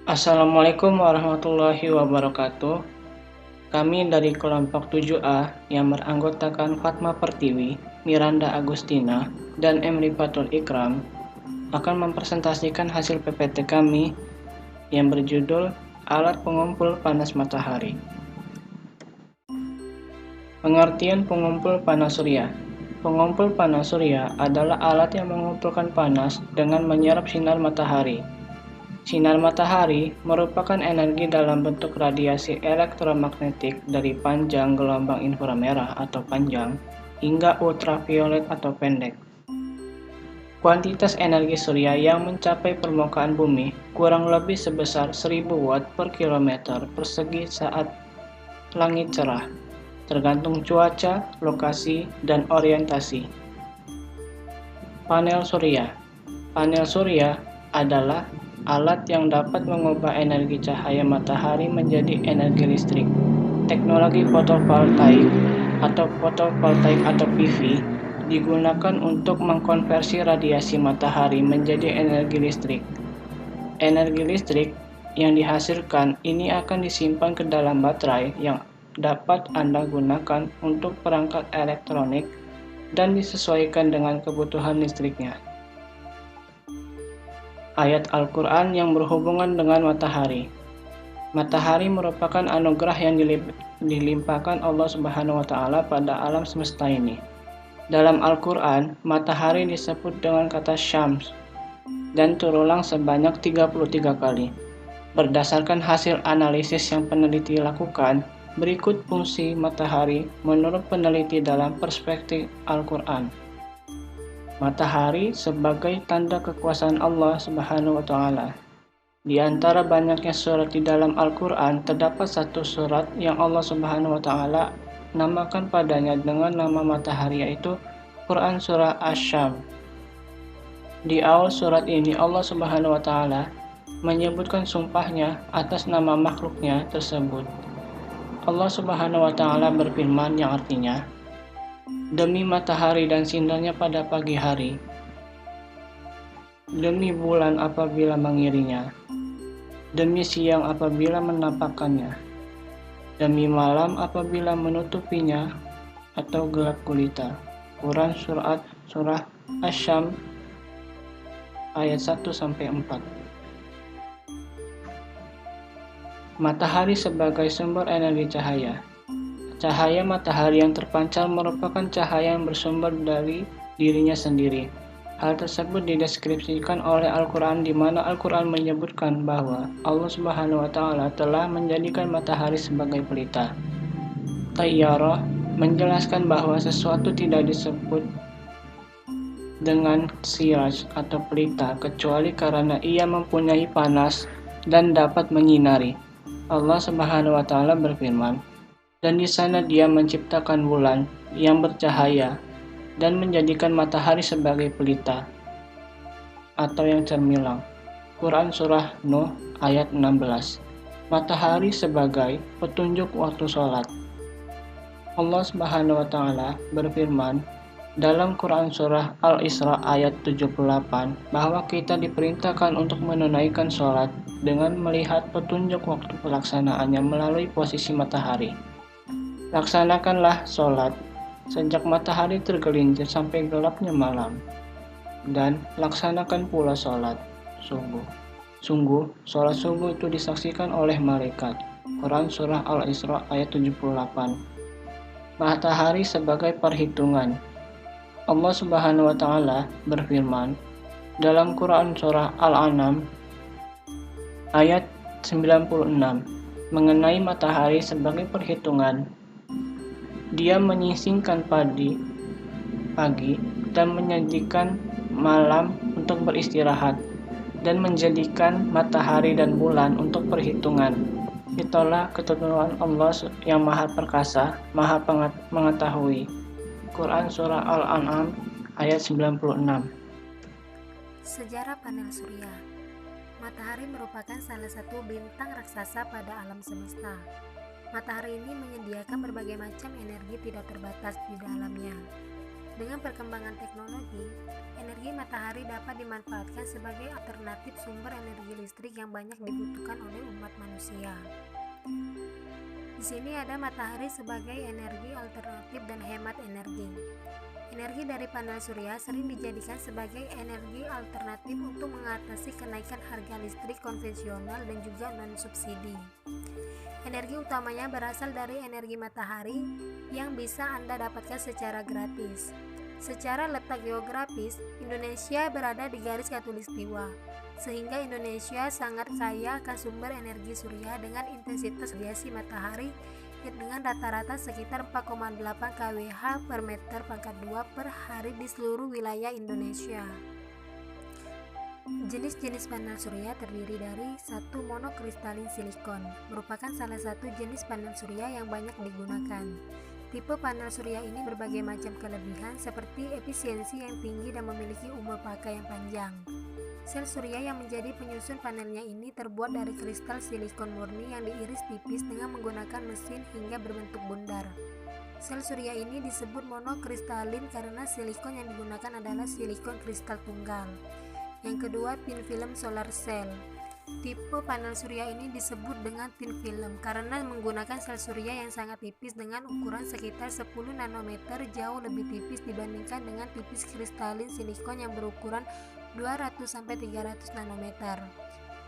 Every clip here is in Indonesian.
Assalamualaikum warahmatullahi wabarakatuh. Kami dari kelompok 7A yang beranggotakan Fatma Pertiwi, Miranda Agustina, dan Emri Fatul Ikram akan mempresentasikan hasil PPT kami yang berjudul Alat Pengumpul Panas Matahari. Pengertian pengumpul panas surya. Pengumpul panas surya adalah alat yang mengumpulkan panas dengan menyerap sinar matahari. Sinar matahari merupakan energi dalam bentuk radiasi elektromagnetik dari panjang gelombang inframerah atau panjang hingga ultraviolet atau pendek. Kuantitas energi surya yang mencapai permukaan bumi kurang lebih sebesar 1000 watt per kilometer persegi saat langit cerah, tergantung cuaca, lokasi, dan orientasi. Panel surya. Panel surya adalah alat yang dapat mengubah energi cahaya matahari menjadi energi listrik. Teknologi fotovoltaik atau PV digunakan untuk mengkonversi radiasi matahari menjadi energi listrik. Energi listrik yang dihasilkan ini akan disimpan ke dalam baterai yang dapat Anda gunakan untuk perangkat elektronik dan disesuaikan dengan kebutuhan listriknya. Ayat Al-Quran yang berhubungan dengan matahari. Matahari merupakan anugerah yang dilimpahkan Allah Subhanahu wa Ta'ala pada alam semesta ini. Dalam Al-Quran, matahari disebut dengan kata Syams dan terulang sebanyak 33 kali. Berdasarkan hasil analisis yang peneliti lakukan, berikut fungsi matahari menurut peneliti dalam perspektif Al-Quran. Matahari sebagai tanda kekuasaan Allah Subhanahu wa Ta'ala. Di antara banyaknya surat di dalam Al-Quran, terdapat satu surat yang Allah Subhanahu wa Ta'ala namakan padanya dengan nama matahari, yaitu Quran Surah Asy-Syams. Di awal surat ini Allah Subhanahu wa Ta'ala menyebutkan sumpahnya atas nama makhluknya tersebut. Allah Subhanahu wa Ta'ala berfirman yang artinya, demi matahari dan sinarnya pada pagi hari, demi bulan apabila mengirinnya, demi siang apabila menampakkannya, demi malam apabila menutupinya atau gelap gulita. Quran Surah Asy-Syams ayat 1-4. Matahari sebagai sumber energi cahaya. Cahaya matahari yang terpancar merupakan cahaya yang bersumber dari dirinya sendiri. Hal tersebut dideskripsikan oleh Al-Quran, di mana Al-Quran menyebutkan bahwa Allah Subhanahu wa Ta'ala telah menjadikan matahari sebagai pelita. Tayyarah menjelaskan bahwa sesuatu tidak disebut dengan siraj atau pelita kecuali karena ia mempunyai panas dan dapat menyinari. Allah Subhanahu wa Ta'ala berfirman, dan di sana Dia menciptakan bulan yang bercahaya dan menjadikan matahari sebagai pelita atau yang cermilang. Quran Surah Nuh ayat 16. Matahari sebagai petunjuk waktu sholat. Allah Subhanahu wa Ta'ala berfirman dalam Quran Surah Al-Isra ayat 78 bahwa kita diperintahkan untuk menunaikan sholat dengan melihat petunjuk waktu pelaksanaannya melalui posisi matahari. Laksanakanlah sholat sejak matahari tergelincir sampai gelapnya malam, dan laksanakan pula sholat subuh. Sungguh, sholat subuh itu disaksikan oleh malaikat. Quran Surah Al-Isra ayat 78. Matahari sebagai perhitungan. Allah Subhanahu wa Ta'ala berfirman dalam Quran Surah Al-An'am ayat 96 mengenai matahari sebagai perhitungan. Dia menyisingkan pagi dan menyajikan malam untuk beristirahat, dan menjadikan matahari dan bulan untuk perhitungan. Itulah ketentuan Allah yang Maha Perkasa, Maha Mengetahui. Quran Surah Al-An'am ayat 96. Sejarah panel surya. Matahari merupakan salah satu bintang raksasa pada alam semesta. Matahari ini menyediakan berbagai macam energi tidak terbatas di dalamnya. Dengan perkembangan teknologi, energi matahari dapat dimanfaatkan sebagai alternatif sumber energi listrik yang banyak dibutuhkan oleh umat manusia. Di sini ada matahari sebagai energi alternatif dan hemat energi. Energi dari panel surya sering dijadikan sebagai energi alternatif untuk mengatasi kenaikan harga listrik konvensional dan juga non-subsidi. Energi utamanya berasal dari energi matahari yang bisa Anda dapatkan secara gratis. Secara letak geografis, Indonesia berada di garis khatulistiwa, sehingga Indonesia sangat kaya akan sumber energi surya dengan intensitas radiasi matahari dengan rata-rata sekitar 4,8 kWh per meter pangkat 2 per hari di seluruh wilayah Indonesia. Jenis-jenis panel surya terdiri dari 1. Monokristalin silikon, merupakan salah satu jenis panel surya yang banyak digunakan. Tipe panel surya ini berbagai macam kelebihan seperti efisiensi yang tinggi dan memiliki umur pakai yang panjang. Sel surya yang menjadi penyusun panelnya ini terbuat dari kristal silikon murni yang diiris tipis dengan menggunakan mesin hingga berbentuk bundar. Sel surya ini disebut monokristalin karena silikon yang digunakan adalah silikon kristal tunggal. Yang kedua, thin film solar cell. Tipe panel surya ini disebut dengan thin film karena menggunakan sel surya yang sangat tipis dengan ukuran sekitar 10 nanometer, jauh lebih tipis dibandingkan dengan tipis kristalin silikon yang berukuran 200-300 nanometer.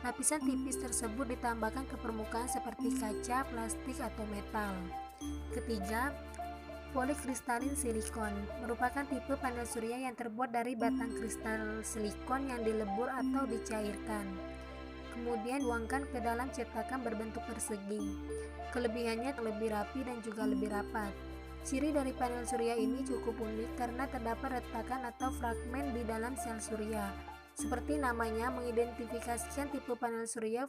Lapisan tipis tersebut ditambahkan ke permukaan seperti kaca, plastik, atau metal. Ketiga, polikristalin silikon merupakan tipe panel surya yang terbuat dari batang kristal silikon yang dilebur atau dicairkan, kemudian dibuangkan ke dalam cetakan berbentuk persegi. Kelebihannya lebih rapi dan juga lebih rapat. Ciri dari panel surya ini cukup unik karena terdapat retakan atau fragmen di dalam sel surya. Seperti namanya mengidentifikasikan tipe panel surya,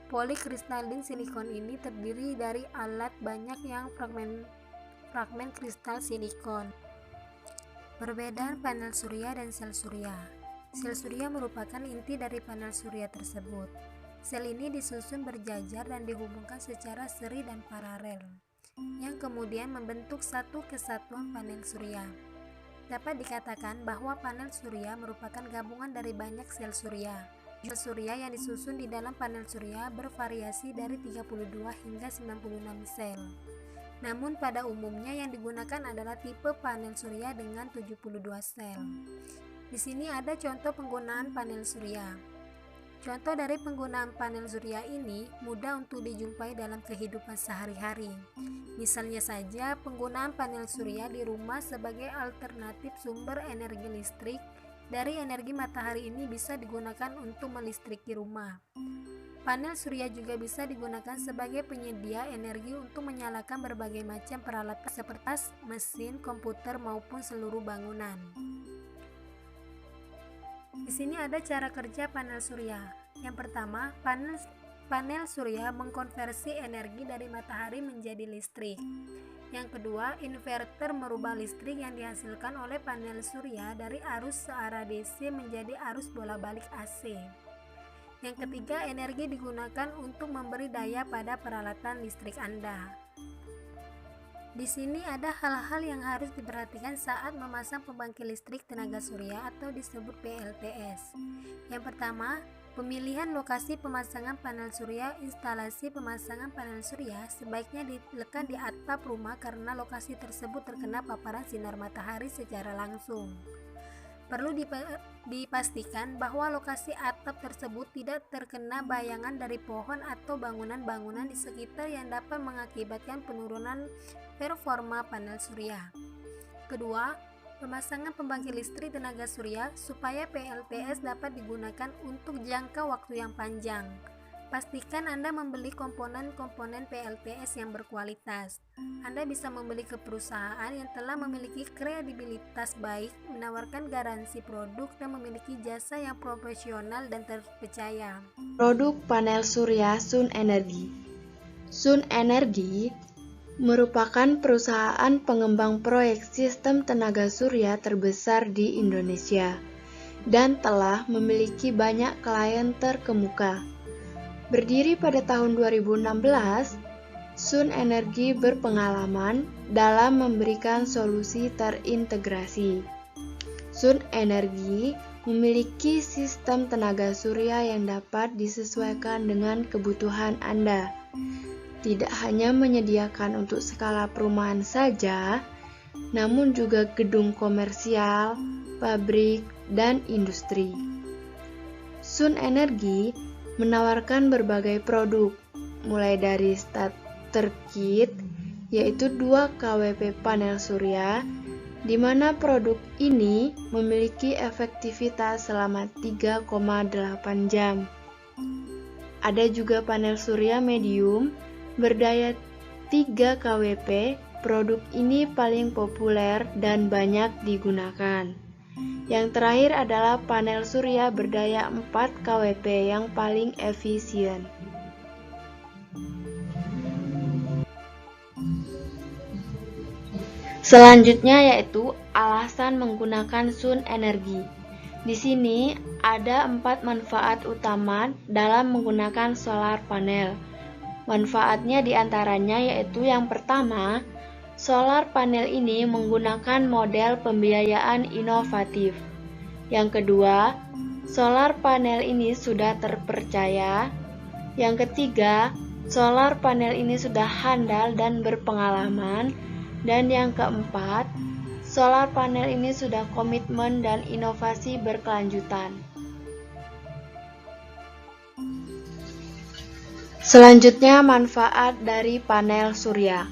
polikristalin silikon ini terdiri dari alat banyak yang fragmen kristal silikon. Perbedaan panel surya dan sel surya. Sel surya merupakan inti dari panel surya tersebut. Sel ini disusun berjajar dan dihubungkan secara seri dan paralel, yang kemudian membentuk satu kesatuan panel surya. Dapat dikatakan bahwa panel surya merupakan gabungan dari banyak sel surya. Sel surya yang disusun di dalam panel surya bervariasi dari 32 hingga 96 sel. Namun pada umumnya yang digunakan adalah tipe panel surya dengan 72 sel. Di sini ada contoh penggunaan panel surya. Contoh dari penggunaan panel surya ini mudah untuk dijumpai dalam kehidupan sehari-hari. Misalnya saja penggunaan panel surya di rumah sebagai alternatif sumber energi listrik. Dari energi matahari ini bisa digunakan untuk melistriki rumah. Panel surya juga bisa digunakan sebagai penyedia energi untuk menyalakan berbagai macam peralatan seperti mesin, komputer maupun seluruh bangunan. Di sini ada cara kerja panel surya. Yang pertama, panel surya mengkonversi energi dari matahari menjadi listrik. Yang kedua, inverter merubah listrik yang dihasilkan oleh panel surya dari arus searah DC menjadi arus bola-balik AC. Yang ketiga, energi digunakan untuk memberi daya pada peralatan listrik Anda. Di sini ada hal-hal yang harus diperhatikan saat memasang pembangkit listrik tenaga surya atau disebut PLTS. Yang pertama, pemilihan lokasi pemasangan panel surya. Instalasi pemasangan panel surya sebaiknya diletakkan di atap rumah karena lokasi tersebut terkena paparan sinar matahari secara langsung. Perlu dipastikan bahwa lokasi atap tersebut tidak terkena bayangan dari pohon atau bangunan-bangunan di sekitar yang dapat mengakibatkan penurunan performa panel surya. Kedua, pemasangan pembangkit listrik tenaga surya supaya PLTS dapat digunakan untuk jangka waktu yang panjang. Pastikan Anda membeli komponen-komponen PLTS yang berkualitas. Anda bisa membeli ke perusahaan yang telah memiliki kredibilitas baik, menawarkan garansi produk, dan memiliki jasa yang profesional dan terpercaya. Produk panel surya Sun Energy. Sun Energy merupakan perusahaan pengembang proyek sistem tenaga surya terbesar di Indonesia dan telah memiliki banyak klien terkemuka. Berdiri pada tahun 2016, Sun Energi berpengalaman dalam memberikan solusi terintegrasi. Sun Energi memiliki sistem tenaga surya yang dapat disesuaikan dengan kebutuhan Anda. Tidak hanya menyediakan untuk skala perumahan saja, namun juga gedung komersial, pabrik, dan industri. Sun Energi menawarkan berbagai produk, mulai dari starter kit, yaitu 2 kWp panel surya, di mana produk ini memiliki efektivitas selama 3,8 jam. Ada juga panel surya medium berdaya 3 kWp. Produk ini paling populer dan banyak digunakan. Yang terakhir adalah panel surya berdaya 4 kWp yang paling efisien. Selanjutnya yaitu alasan menggunakan Sun Energi. Di sini ada 4 manfaat utama dalam menggunakan solar panel. Manfaatnya diantaranya yaitu yang pertama, solar panel ini menggunakan model pembiayaan inovatif. Yang kedua, solar panel ini sudah terpercaya. Yang ketiga, solar panel ini sudah handal dan berpengalaman. Dan yang keempat, solar panel ini sudah komitmen dan inovasi berkelanjutan. Selanjutnya, manfaat dari panel surya.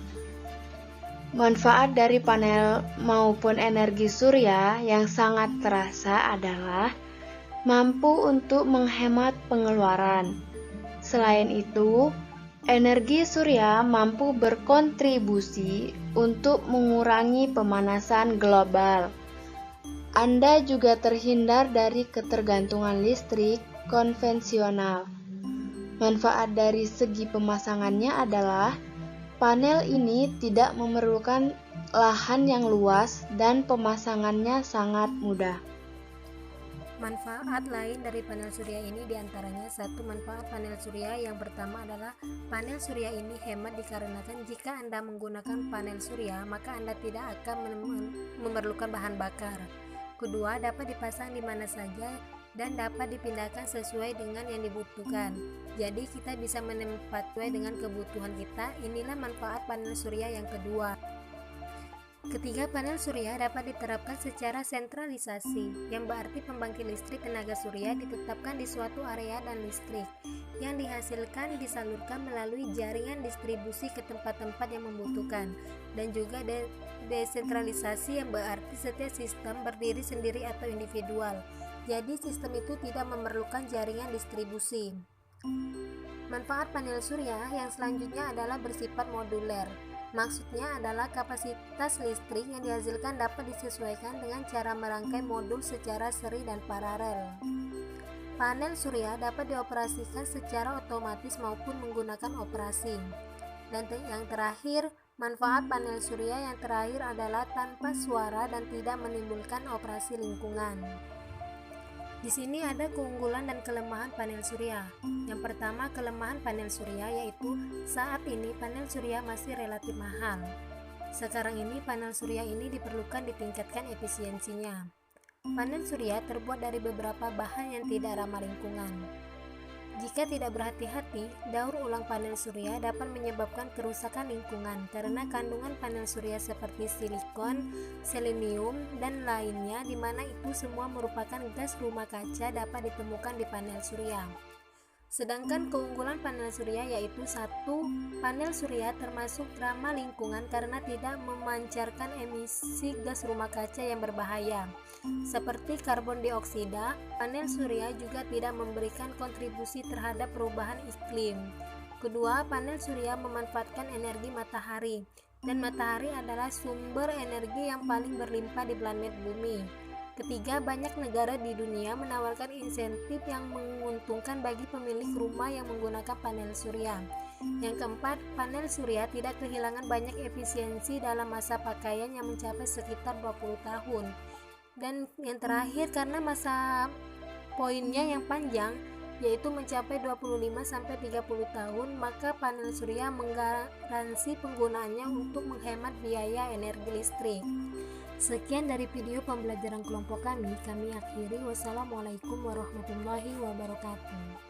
Manfaat dari panel maupun energi surya yang sangat terasa adalah mampu untuk menghemat pengeluaran. Selain itu, energi surya mampu berkontribusi untuk mengurangi pemanasan global. Anda juga terhindar dari ketergantungan listrik konvensional. Manfaat dari segi pemasangannya adalah panel ini tidak memerlukan lahan yang luas dan pemasangannya sangat mudah. Manfaat lain dari panel surya ini diantaranya satu manfaat panel surya yang pertama adalah panel surya ini hemat dikarenakan jika Anda menggunakan panel surya maka Anda tidak akan memerlukan bahan bakar. Kedua, dapat dipasang di mana saja dan dapat dipindahkan sesuai dengan yang dibutuhkan. Jadi kita bisa menempatkan sesuai dengan kebutuhan kita. Inilah manfaat panel surya yang kedua. Ketiga, panel surya dapat diterapkan secara sentralisasi, yang berarti pembangkit listrik tenaga surya ditetapkan di suatu area dan listrik yang dihasilkan disalurkan melalui jaringan distribusi ke tempat-tempat yang membutuhkan, dan juga desentralisasi yang berarti setiap sistem berdiri sendiri atau individual. Jadi sistem itu tidak memerlukan jaringan distribusi. Manfaat panel surya yang selanjutnya adalah bersifat moduler. Maksudnya adalah kapasitas listrik yang dihasilkan dapat disesuaikan dengan cara merangkai modul secara seri dan paralel. Panel surya dapat dioperasikan secara otomatis maupun menggunakan operasi. Dan yang terakhir, manfaat panel surya yang terakhir adalah tanpa suara dan tidak menimbulkan operasi lingkungan. Di sini ada keunggulan dan kelemahan panel surya. Yang pertama, kelemahan panel surya yaitu saat ini panel surya masih relatif mahal. Sekarang ini panel surya ini diperlukan ditingkatkan efisiensinya. Panel surya terbuat dari beberapa bahan yang tidak ramah lingkungan. Jika tidak berhati-hati, daur ulang panel surya dapat menyebabkan kerusakan lingkungan karena kandungan panel surya seperti silikon, selenium, dan lainnya di mana itu semua merupakan gas rumah kaca dapat ditemukan di panel surya. Sedangkan keunggulan panel surya yaitu satu, panel surya termasuk ramah lingkungan karena tidak memancarkan emisi gas rumah kaca yang berbahaya seperti karbon dioksida. Panel surya juga tidak memberikan kontribusi terhadap perubahan iklim. Kedua, panel surya memanfaatkan energi matahari, dan matahari adalah sumber energi yang paling berlimpah di planet bumi. Ketiga, banyak negara di dunia menawarkan insentif yang menguntungkan bagi pemilik rumah yang menggunakan panel surya. Yang keempat, panel surya tidak kehilangan banyak efisiensi dalam masa pakaian yang mencapai sekitar 20 tahun. Dan yang terakhir, karena masa poinnya yang panjang, yaitu mencapai 25-30 tahun, maka panel surya menggaransi penggunaannya untuk menghemat biaya energi listrik. Sekian dari video pembelajaran kelompok kami akhiri. Wassalamualaikum warahmatullahi wabarakatuh.